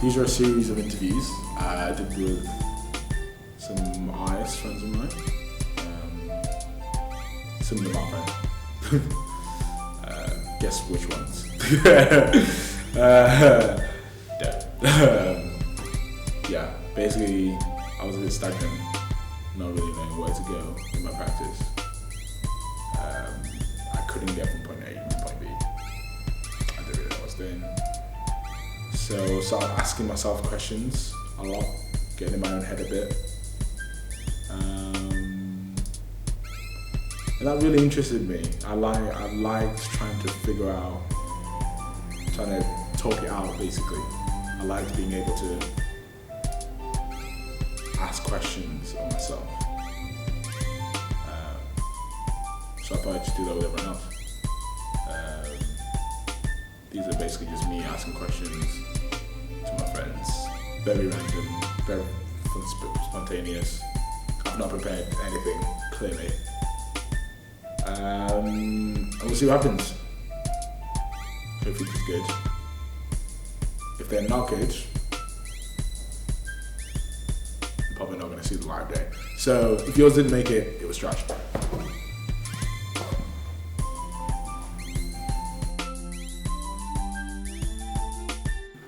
These are a series of interviews I did with some artists, friends of mine. Some of them are friends. Guess which ones? Yeah, basically I was a bit stagnant, not really knowing where to go in my practice. I couldn't get from point A to point B. I didn't really know what I was doing. So I started asking myself questions a lot, getting in my own head a bit. And that really interested me. I liked trying to figure out, trying to talk it out basically. I liked being able to ask questions of myself. So I thought I'd just do that with everyone else. These are basically just me asking questions to my friends. Very random, very spontaneous. I've not prepared anything, clearly. And we'll see what happens. Hopefully it's good. If they're not good, I'm probably not going to see the live day. So if yours didn't make it, it was trash.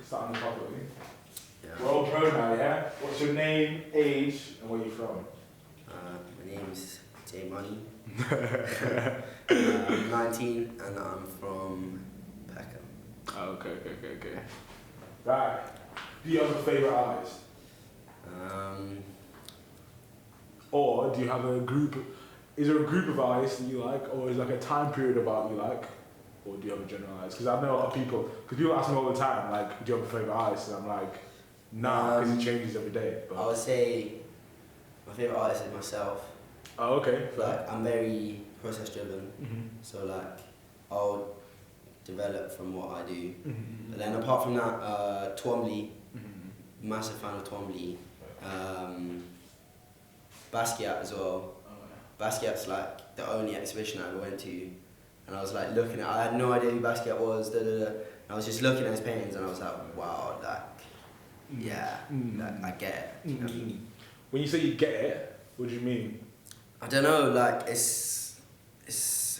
Starting properly. Yeah. We're all pro now, yeah? What's your name, age, and where are you from? My name's Money. I'm 19 and I'm from Peckham. Oh, okay. Right. Do you have a favourite artist? Or do you have a group? Is there a group of artists that you like, or is like a time period of art you like, or do you have a generalised? Because I know a lot of people. Because people ask me all the time, like, do you have a favourite artist? And I'm like, nah, because it changes every day. But I would say my favourite artist is myself. oh, okay. Like, I'm very process driven, so like I'll develop from what I do. But then apart from that, Twombly, massive fan of Twombly. Basquiat as well. Basquiat's like the only exhibition I ever went to, and I was like looking at. I had no idea who Basquiat was. And I was just looking at his paintings, and I was like, wow, like, yeah, like, I get it. You know what I mean? When you say you get it, what do you mean? I don't know, like it's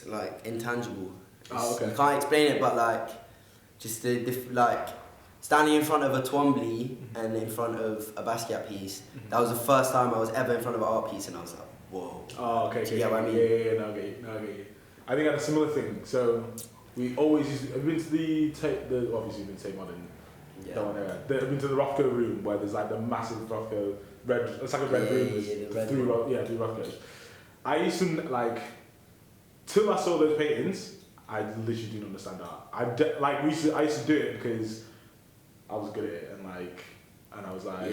like intangible. Oh, okay. You can't explain it, but like just the like standing in front of a Twombly and in front of a Basquiat piece. That was the first time I was ever in front of an art piece, and I was like, whoa. Oh, okay. Do you get what I mean? Yeah, no, I get you. I think I had a similar thing. So we always used to, I've been to the obviously you've been to Tate Modern. Yeah. Don't want to. I've been to the Rothko room where there's like the massive Rothko red. It's like a red room. There's three Rothkos. I used to like till I saw those paintings. I literally didn't understand art. I used to do it because I was good at it and I was like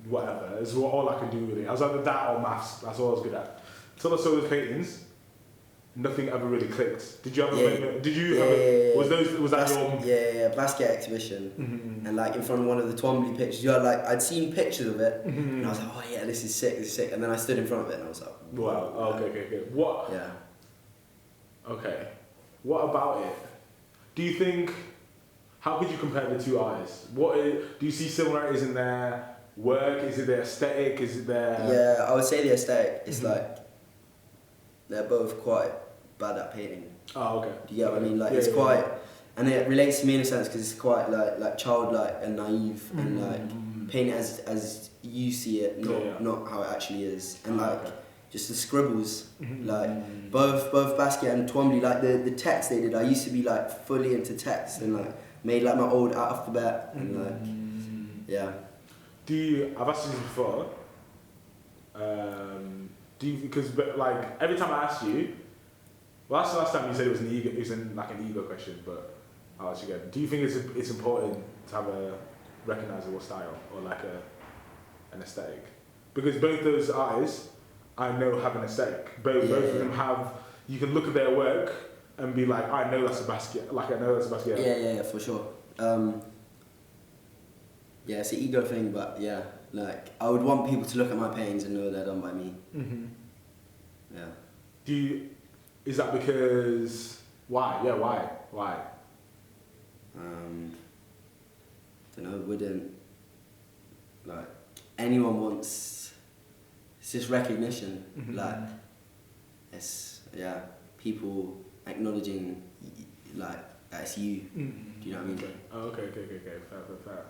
whatever. It's all I could do with it. I was either that or maths. That's all I was good at. Till I saw those paintings, nothing ever really clicked. Did you have a did you have a, was that your Basquiat exhibition and like in front of one of the Twombly pictures you had like I'd seen pictures of it and I was like, oh yeah, this is sick, and then I stood in front of it and I was like, wow. Okay. What? Yeah. Okay. What about it? Do you think? How could you compare the two artists? Do you see similarities in their work? Is it their aesthetic? Is it their? Yeah, I would say the aesthetic. It's like they're both quite bad at painting. Oh, okay. Do you get what I mean? Like it's quite, and it relates to me in a sense because it's quite like childlike and naive and like paint it as you see it, not how it actually is, and just the scribbles, like both Basquiat and Twombly, like the text they did. I used to be like fully into text and like made like my old alphabet and like I've asked you this before. Because like every time I ask you, well, that's the last time you said it was an ego. It was an ego question, but I'll ask you again. Do you think it's important to have a recognizable style or like an aesthetic? Because both those artists, I know, have an aesthetic. Both of them have. You can look at their work and be like, I know that's a Basquiat. Like I know that's a Basquiat. Yeah, for sure. Yeah, it's an ego thing, but yeah, like I would want people to look at my paintings and know they're done by me. Yeah. Is that because why? Yeah, why? don't know, wouldn't, like, anyone wants, it's just recognition, like, it's, yeah, people acknowledging, like, that it's you, do you know what I mean? Okay. Oh, okay, fair.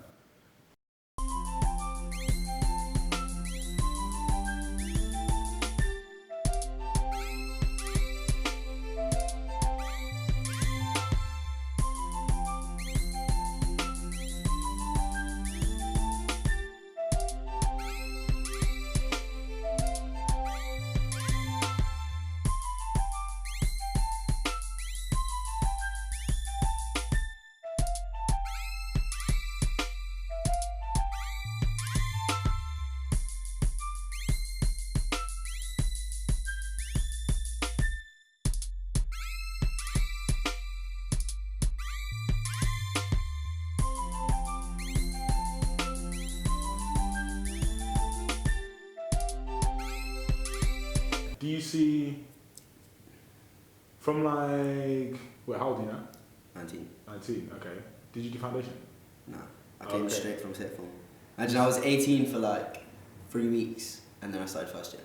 Do you see, from like, wait, how old are you now? 19. 19, okay. Did you do foundation? No, I came Okay. straight from sixth form. Imagine I was 18 for like 3 weeks and then I started first year.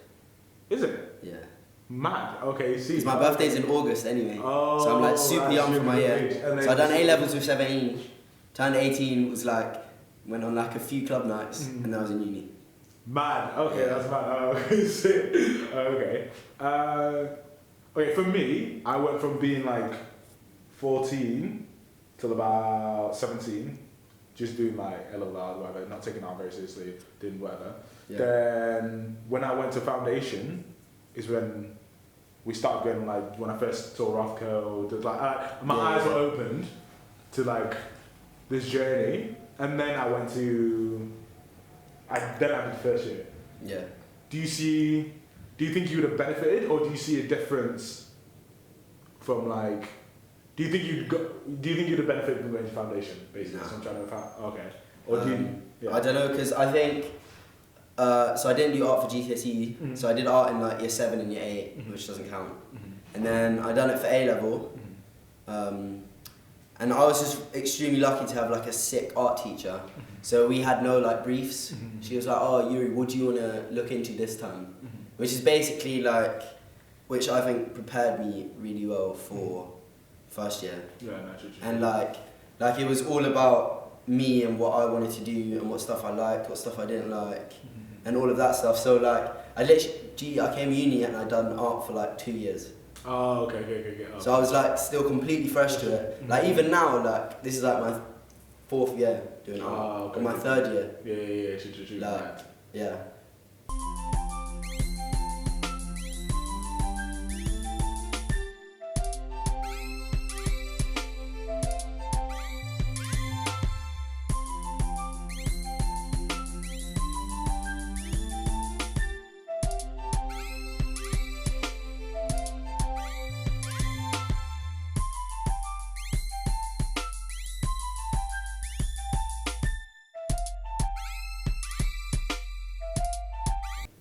Is it? Yeah. Mad. Okay, see. Because my birthday's in August anyway. Oh, so I'm like super young for my year. So I done A-levels with 17. Turned 18, was like, went on like a few club nights and then I was in uni. Mad. Okay, Yeah. that's mad. Okay, sick. Okay. Okay, for me, I went from being like 14 till about 17, just doing like A-level art, whatever, not taking art very seriously, doing whatever. Yeah. Then when I went to foundation, is when we started going like, when I first saw Rothko, like my eyes were opened to like this journey, and then I went to. Then I did first year. Yeah. Do you think you would have benefited, or do you see a difference from like? Do you think you'd have benefited from going to foundation, basically? No. So I'm trying to find. Okay. Or do you? Yeah. I don't know, because I think. So I didn't do art for GCSE. So I did art in like year 7 and year 8, which doesn't count. And then I done it for A-level. And I was just extremely lucky to have like a sick art teacher. So we had no like briefs. She was like, "Oh, Juri, what do you want to look into this time?" Which is basically like, which I think prepared me really well for first year. Yeah, naturally. And like it was all about me and what I wanted to do and what stuff I liked, what stuff I didn't like, and all of that stuff. So like I came uni and I done art for like 2 years. Oh, okay. Okay. So I was like still completely fresh to it. Like even now, like this is like my 4th year doing art, or my 3rd year. Yeah. True. Like, yeah.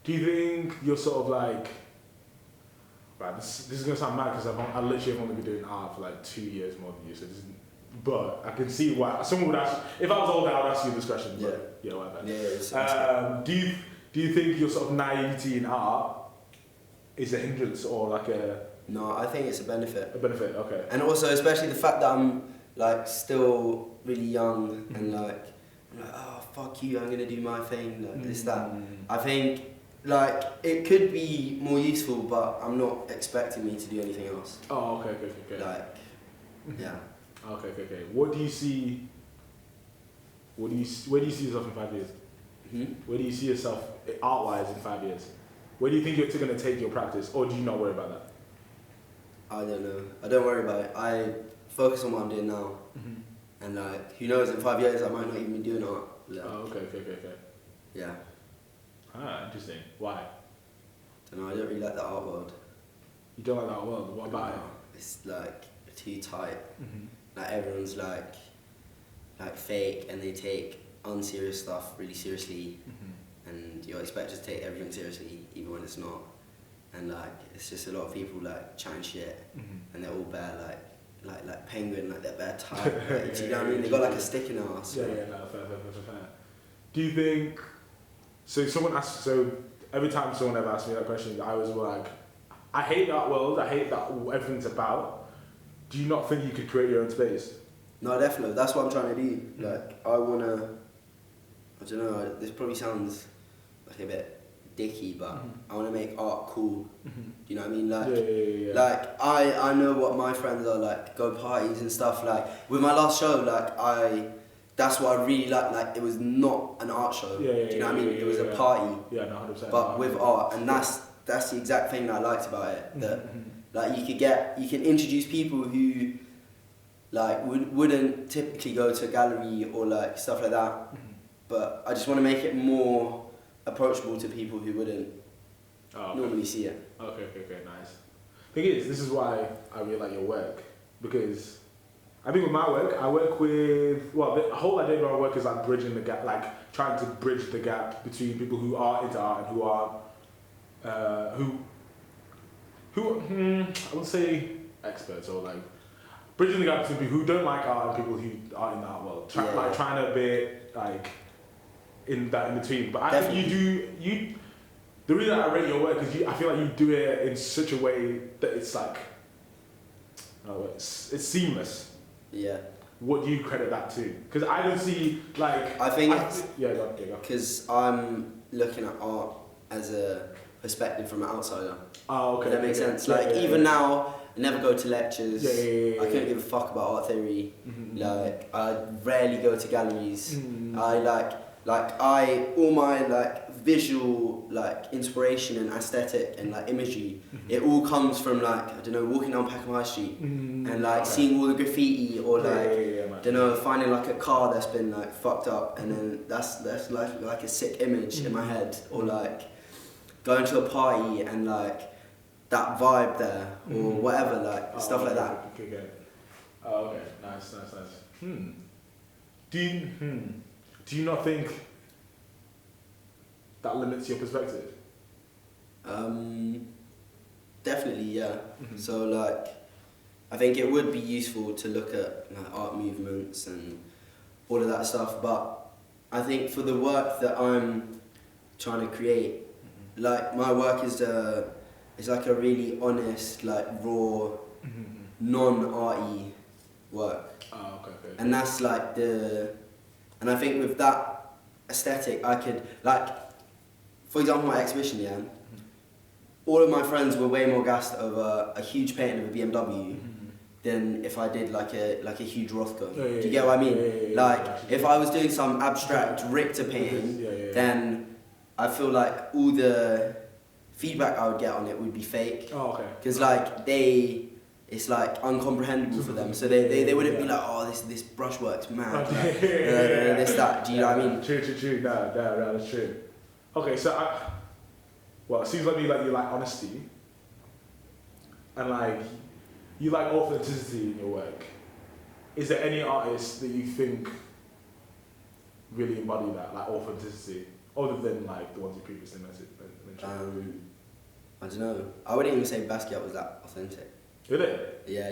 Do you think you're sort of like, right, this is going to sound mad because I literally have only been doing art for like 2 years more than you, so this is, but I can see why, someone would ask, if I was older I would ask you this question, but yeah, whatever. Yeah, do you think your sort of naivety in art is a hindrance or like a... No, I think it's a benefit. A benefit, okay. And also especially the fact that I'm like still really young and like, I'm like, oh fuck you, I'm gonna do my thing, like this, that. I think like it could be more useful, but I'm not expecting me to do anything else. Oh, okay. Like, yeah. Okay. Where do you see yourself in 5 years? Where do you see yourself art-wise in 5 years? Where do you think you're going to take your practice, or do you not worry about that? I don't know. I don't worry about it. I focus on what I'm doing now. And like, who knows, in 5 years I might not even be doing art. Like, Oh, okay. yeah. Ah, interesting. Why? Don't know, I don't really like the art world. You don't like that world? What about it? It's like too tight. Like everyone's like fake, and they take unserious stuff really seriously, and you're expected to take everything seriously even when it's not. And like it's just a lot of people like chatting shit, and they're all bare like like penguin, like they're tight. Like, do you know what I mean? They got like a stick in their ass. Yeah, no, fair. Do you think? So someone asks. So every time someone ever asks me that question, I was like, I hate that world. I hate that everything's about. Do you not think you could create your own space? No, definitely. That's what I'm trying to do. Like, I don't know. This probably sounds like a bit dicky, but I want to make art cool. Do you know what I mean? Like, like I know what my friends are like. Go parties and stuff. Like with my last show, like that's what I really like. Like it was not an art show. Do you know what I mean? It was a party. Yeah, no, 100%. But with art, and that's the exact thing that I liked about it. That like you can introduce people who like wouldn't typically go to a gallery or like stuff like that. But I just want to make it more approachable to people who wouldn't normally see it. Okay, nice. Thing is, this is why I really like your work, because I think with my work, I work with, well, the whole idea of my work is like bridging the gap, like trying to bridge the gap between people who are into art and who are, I would say experts, or like bridging the gap between people who don't like art and people who are in the art world. Trying to be like in that in between. But I think you the reason I rate your work is I feel like you do it in such a way that it's like, it's seamless. Yeah. What do you credit that to? Because I don't see like. I think go. Because I'm looking at art as a perspective from an outsider. Oh, okay. Does that make sense? Like even now, I never go to lectures. I couldn't give a fuck about art theory. Like I rarely go to galleries. I all my like visual like inspiration and aesthetic and like imagery, it all comes from like, I don't know, walking down Peckham High Street and like seeing all the graffiti or like don't know, finding like a car that's been like fucked up, and then that's like a sick image in my head, or like going to a party and like that vibe there or whatever, like stuff like that. Okay. Oh, okay. Nice. Do you not think that limits your perspective? Definitely, yeah. So like, I think it would be useful to look at like, art movements and all of that stuff, but I think for the work that I'm trying to create, like my work is like a really honest, like raw, non-arty work. Oh, okay. And that's like and I think with that aesthetic, I could, like, for example, my exhibition, all of my friends were way more gassed over a huge painting of a BMW than if I did like a huge Rothko. Do you get what I mean? Like, if I was doing some abstract Richter painting, then I feel like all the feedback I would get on it would be fake. Oh, okay. Because like it's like uncomprehendable for them, so they wouldn't be like, oh, this brushwork's mad, like, this, that, do you know what I mean? True, no, that's true. Okay, so it seems like you like honesty, and like, you like authenticity in your work. Is there any artist that you think really embody that, like authenticity, other than like the ones you previously mentioned? I don't know, I wouldn't even say Basquiat was that authentic. Did it? Yeah,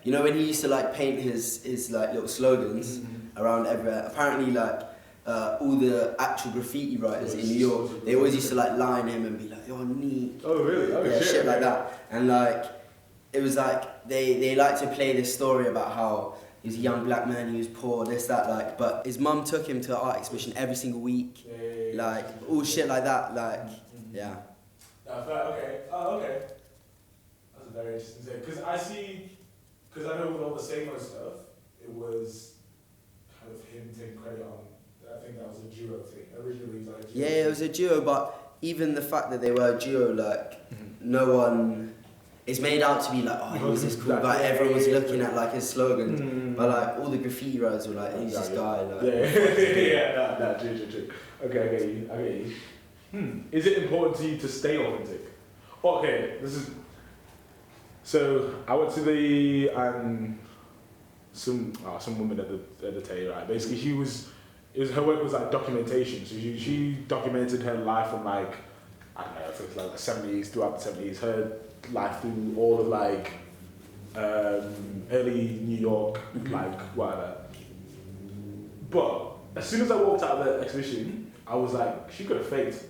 you know when he used to like paint his like little slogans around everywhere. Apparently, like all the actual graffiti writers in New York, they always used to like line him and be like, "You're neat." Oh really? Oh yeah, shit okay. like that. And like it was like they like to play this story about how he was a young black man, he was poor, this, that, like. But his mum took him to an art exhibition every single week, like all shit like that, like yeah. Okay. Oh, okay. That's a very interesting thing. Because I know with all the Samo stuff, it was kind of him taking credit on, I think that was a duo thing. Originally, it was like a duo. Yeah, it was a duo, but even the fact that they were a duo, like, no one, it's made out to be like, oh, he's this cool guy, everyone was looking at like his slogans, but like all the graffiti writers were like, who's this guy? Like, True. Okay, I get you. Is it important to you to stay authentic? Okay, so I went to some woman at the Tay, right? Basically, her work was like documentation. So she documented her life from like, I don't know, if it was like the 70s, throughout the 70s, her life through all of like early New York, like whatever. But as soon as I walked out of the exhibition, I was like, she could have faked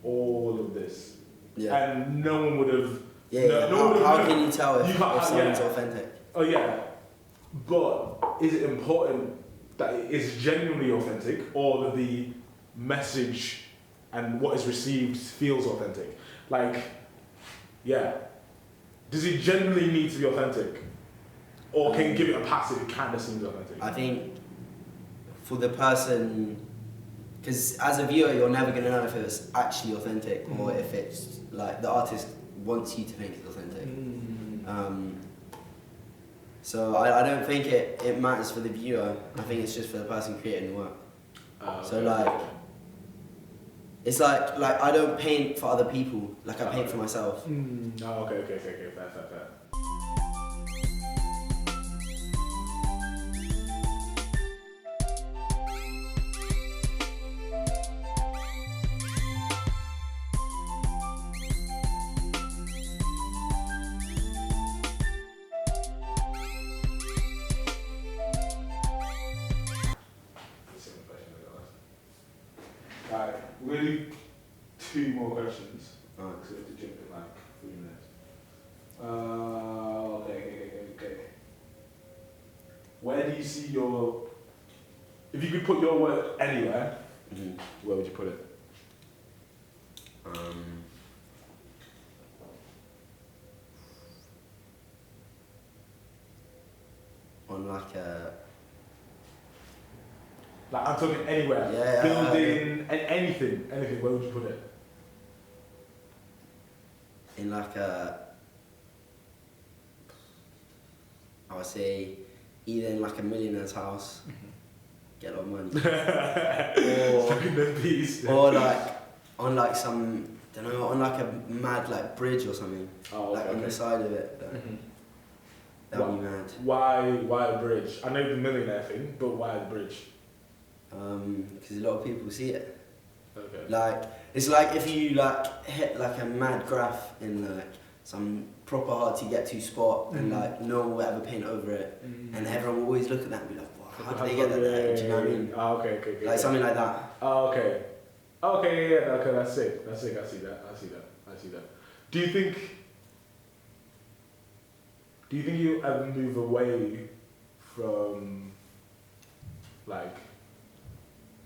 all of this, and no one would have. How can you tell if someone's authentic? Oh yeah, but is it important that it is genuinely authentic, or that the message and what is received feels authentic? Like, yeah, does it genuinely need to be authentic, or can you give it a pass if it kind of seems authentic? I think for the person, because as a viewer, you're never going to know if it's actually authentic or if it's like the artist wants you to think it's authentic. So I don't think it matters for the viewer. I think it's just for the person creating the work. So like, it's like I don't paint for other people. Like I paint for myself. Oh, okay, fair. Alright, we're going to do 2 more questions. Alright, so we have to jump in like 3 minutes. Okay. Where do you see your... If you could put your work anywhere, where would you put it? On like a... Like I'm talking anywhere, building, anything, where would you put it? In like a, I would say, either in like a millionaire's house, get a lot of money, or like on like some, don't know, on like a mad like bridge or something, on the side of it. That would be mad. Why a bridge? I know the millionaire thing, but why the bridge? Because a lot of people see it. Okay. Like it's like if you like hit like a mad graph in like some proper hard to get to spot, and like no one will ever paint over it, and everyone will always look at that and be like, wow, how did they get that there? Do you know what I mean? Okay. Like something like that. Okay, that's sick. I see that. Do you think you ever move away from like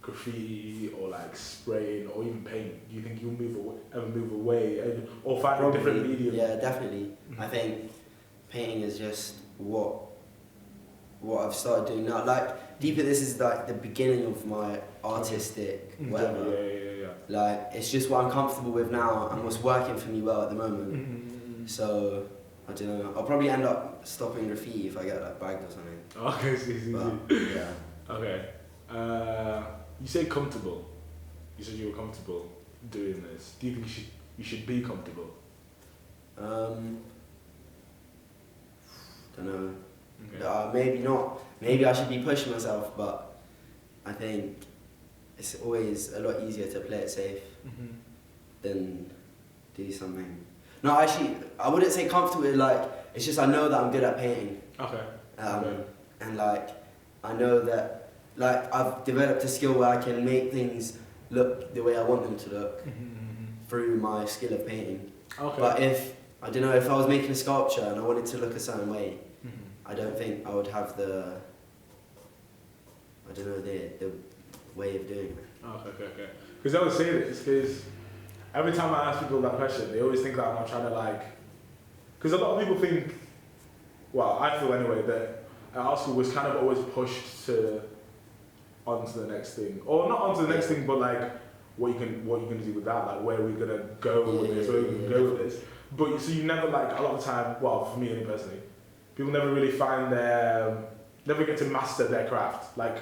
graffiti or like spraying or even paint? Do you think you'll ever move away or find a different medium? Yeah, definitely. I think painting is just what I've started doing now. Like deeper, this is like the beginning of my artistic whatever. Yeah. Like it's just what I'm comfortable with now and what's working for me well at the moment. So I don't know. I'll probably end up stopping graffiti if I get like bagged or something. Okay, see. Yeah. Okay. You say comfortable. You said you were comfortable doing this. Do you think you should be comfortable? Don't know. Okay. Maybe not. Maybe I should be pushing myself, but I think it's always a lot easier to play it safe than do something. No, actually, I wouldn't say comfortable. Like it's just I know that I'm good at painting. Okay. And like I know that. Like I've developed a skill where I can make things look the way I want them to look through my skill of painting. Okay. But if I was making a sculpture and I wanted to look a certain way, I don't think I would have the way of doing it. Okay. Because I would say this because every time I ask people that question, they always think that I'm trying to like. Because a lot of people think, well, I feel anyway that our school was kind of always pushed onto the next thing, or not onto the next thing, but like what you can do with that, like where are we gonna go with this, where we can go with this. But so you never like a lot of the time. Well, for me personally, people never really never get to master their craft. Like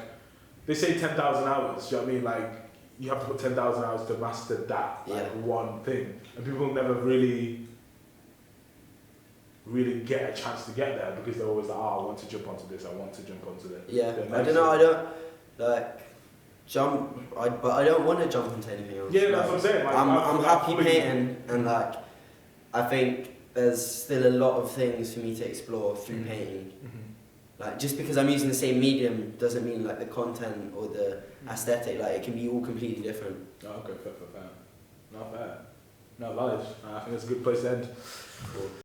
they say 10,000 hours. Do you know what I mean? Like you have to put 10,000 hours to master that one thing, and people never really get a chance to get there because they're always like, I want to jump onto this. I want to jump onto this. Yeah, I don't know. I don't. Like but I don't want to jump into anything else. Yeah, that's what I'm saying. Like, I'm happy painting, and like I think there's still a lot of things for me to explore through painting. Like, just because I'm using the same medium doesn't mean like the content or the aesthetic, like it can be all completely different. Oh, okay, fair. Not fair. No, valid. I think it's a good place to end. Cool.